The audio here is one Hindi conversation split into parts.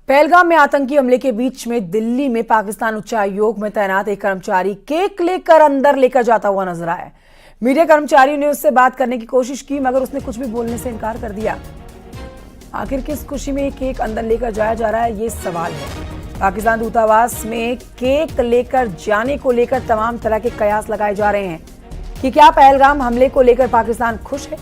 पहलगाम में आतंकी हमले के बीच में दिल्ली में पाकिस्तान उच्चायोग में तैनात एक कर्मचारी केक लेकर अंदर लेकर जाता हुआ नजर आया। मीडिया कर्मचारियों ने उससे बात करने की कोशिश की मगर उसने कुछ भी बोलने से इनकार कर दिया। आखिर किस खुशी में केक अंदर लेकर जाया जा रहा है, ये सवाल है। पाकिस्तान दूतावास में केक लेकर जाने को लेकर तमाम तरह के कयास लगाए जा रहे हैं कि क्या पहलगाम हमले को लेकर पाकिस्तान खुश है।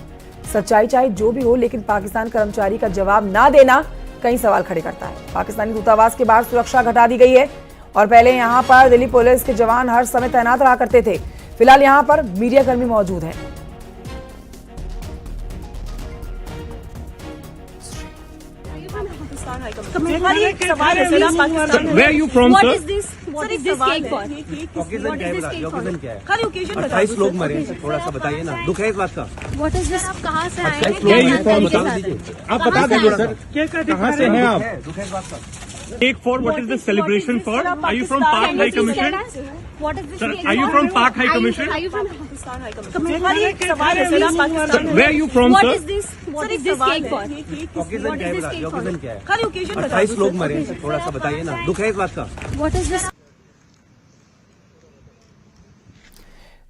सच्चाई चाहे जो भी हो, लेकिन पाकिस्तान कर्मचारी का जवाब ना देना कई सवाल खड़े करता है। पाकिस्तानी दूतावास के बाहर सुरक्षा घटा दी गई है और पहले यहां पर दिल्ली पुलिस के जवान हर समय तैनात रहा करते थे। फिलहाल यहां पर मीडिया कर्मी मौजूद हैं। Where are you from, What sir? is this? What is this cake for? Occasion क्या है बता? ऑकेजन क्या है? खाली occasion बताओ। 28 लोग मरे, थोड़ा सा बताइए ना, दुख है इस बात का। What is this? आप कहाँ से आए हैं? 28 Where are you लोग from, बता sir? दीजिए। आप बता दीजिए सर, कहाँ से हैं आप? दुख है इस बात का। Cake for what is the celebration for? Are you from Pak High Commission? What is this? Sir, are you from Pak High Commission? Are you from Pakistan High Commission? खाली एक सवाल है sir, Pakistan. Where are you from, What sir? is this? What is this cake for? Occasion क्या है बता? ऑकेजन क्या है? खाली occasion बताओ। 28 लोग मरे, थोड़ा सा बताइए ना, दुख है इस बात का। What is this?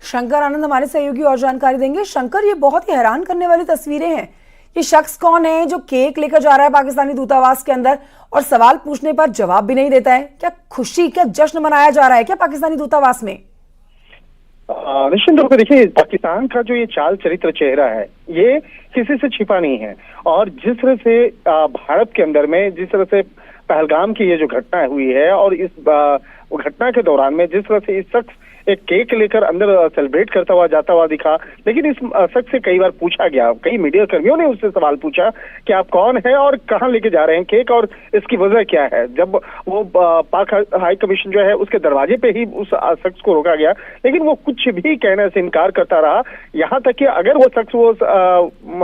शंकर आनंद हमारे सहयोगी और जानकारी देंगे। शंकर, ये बहुत ही हैरान करने वाली तस्वीरें हैं। ये शख्स कौन है जो केक लेकर जा रहा है पाकिस्तानी दूतावास के अंदर और सवाल पूछने पर जवाब भी नहीं देता है? क्या खुशी, क्या जश्न मनाया जा रहा है क्या पाकिस्तानी दूतावास में? निश्चित रूप से देखिए, पाकिस्तान का जो ये चाल चरित्र चेहरा है, ये किसी से छिपा नहीं है। और जिस तरह से भारत के अंदर में जिस तरह से पहलगाम की ये जो घटना हुई है और इस घटना के दौरान में जिस तरह से इस शख्स एक केक लेकर अंदर सेलिब्रेट करता हुआ जाता हुआ दिखा, लेकिन इस शख्स से कई बार पूछा गया, कई मीडिया कर्मियों ने उससे सवाल पूछा कि आप कौन हैं और कहां लेके जा रहे हैं केक और इसकी वजह क्या है। जब वो पाक हाई कमीशन जो है उसके दरवाजे पे ही उस शख्स को रोका गया, लेकिन वो कुछ भी कहने से इनकार करता रहा। यहाँ तक कि अगर वो शख्स वो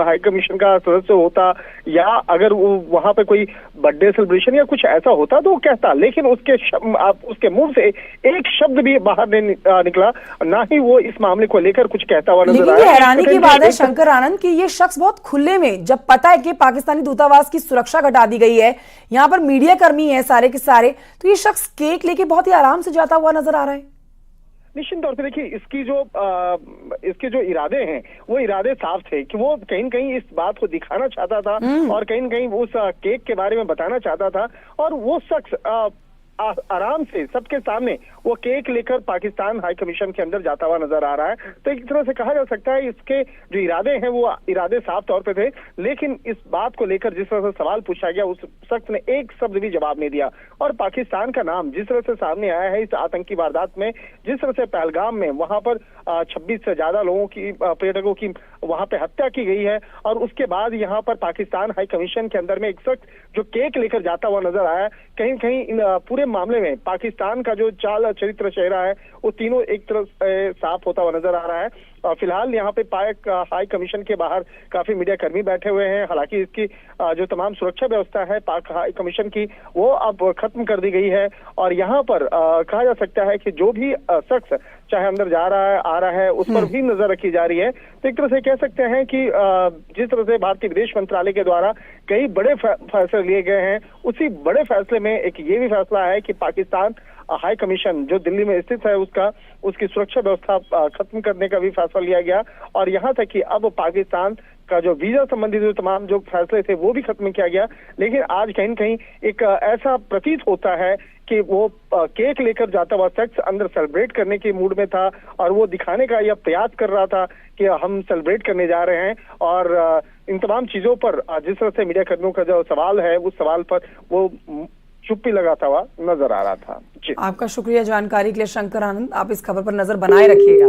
हाई कमीशन का सदस्य होता या अगर वो वहां पे कोई बर्थडे सेलिब्रेशन या कुछ ऐसा होता तो वो कहता, लेकिन उसके मुंह से एक शब्द भी बाहर नहीं निकला, ना ही वो इस मामले को लेकर कुछ कहता हुआ नजर आया। लेकिन ये हैरानी की बात है शंकर आनंद कि ये शख्स बहुत खुले में, जब पता है कि पाकिस्तानी दूतावास की सुरक्षा घटा दी गई है, यहाँ पर मीडिया कर्मी है सारे के सारे, तो ये शख्स केक लेके बहुत ही आराम से जाता हुआ नजर आ रहा है। निश्चित तौर पे देखिए, इसके जो इरादे हैं वो इरादे साफ थे कि वो कहीं न कहीं इस बात को दिखाना चाहता था और कहीं न कहीं उस केक के बारे में बताना चाहता था। और वो शख्स आराम से सबके सामने वो केक लेकर पाकिस्तान हाई कमीशन के अंदर जाता हुआ नजर आ रहा है। तो एक तरह से कहा जा सकता है इसके जो इरादे हैं वो इरादे साफ तौर पे थे, लेकिन इस बात को लेकर जिस तरह से सवाल पूछा गया उस शख्स ने एक शब्द भी जवाब नहीं दिया। और पाकिस्तान का नाम जिस तरह से सामने आया है इस आतंकी वारदात में, जिस तरह से पहलगाम में वहां पर 26 से ज्यादा लोगों की, पर्यटकों की वहां पे हत्या की गई है और उसके बाद यहाँ पर पाकिस्तान हाई कमीशन के अंदर में एक शख्स जो केक लेकर जाता हुआ नजर आया, कहीं कहीं पूरे मामले में पाकिस्तान का जो चाल चरित्र चेहरा है वो तीनों एक तरफ साफ होता हुआ नजर आ रहा है। फिलहाल यहाँ पे पाक हाई कमीशन के बाहर काफी मीडिया कर्मी बैठे हुए हैं। हालांकि इसकी जो तमाम सुरक्षा व्यवस्था है पाक हाई कमीशन की वो अब खत्म कर दी गई है और यहाँ पर कहा जा सकता है कि जो भी शख्स चाहे अंदर जा रहा है आ रहा है उस पर भी नजर रखी जा रही है। तो एक तरह से कह सकते हैं कि जिस तरह से भारतीय विदेश मंत्रालय के द्वारा कई बड़े फैसले लिए गए हैं, उसी बड़े फैसले में एक ये भी फैसला है कि पाकिस्तान हाई कमीशन जो दिल्ली में स्थित है उसकी सुरक्षा व्यवस्था खत्म करने का भी फैसला लिया गया। और यहाँ तक कि अब पाकिस्तान का जो वीजा संबंधी जो तमाम जो फैसले थे वो भी खत्म किया गया। लेकिन आज कहीं न कहीं एक ऐसा प्रतीत होता है कि वो केक लेकर जाता हुआ शख्स अंदर सेलिब्रेट करने के मूड में था और वो दिखाने का यह प्रयास कर रहा था कि हम सेलिब्रेट करने जा रहे हैं। और इन तमाम चीजों पर जिस तरह से मीडिया कर्मियों का जो सवाल है उस सवाल पर वो चुप्पी लगाता हुआ नजर आ रहा था। जी, आपका शुक्रिया जानकारी के लिए शंकर आनंद। आप इस खबर पर नजर बनाए रखिएगा।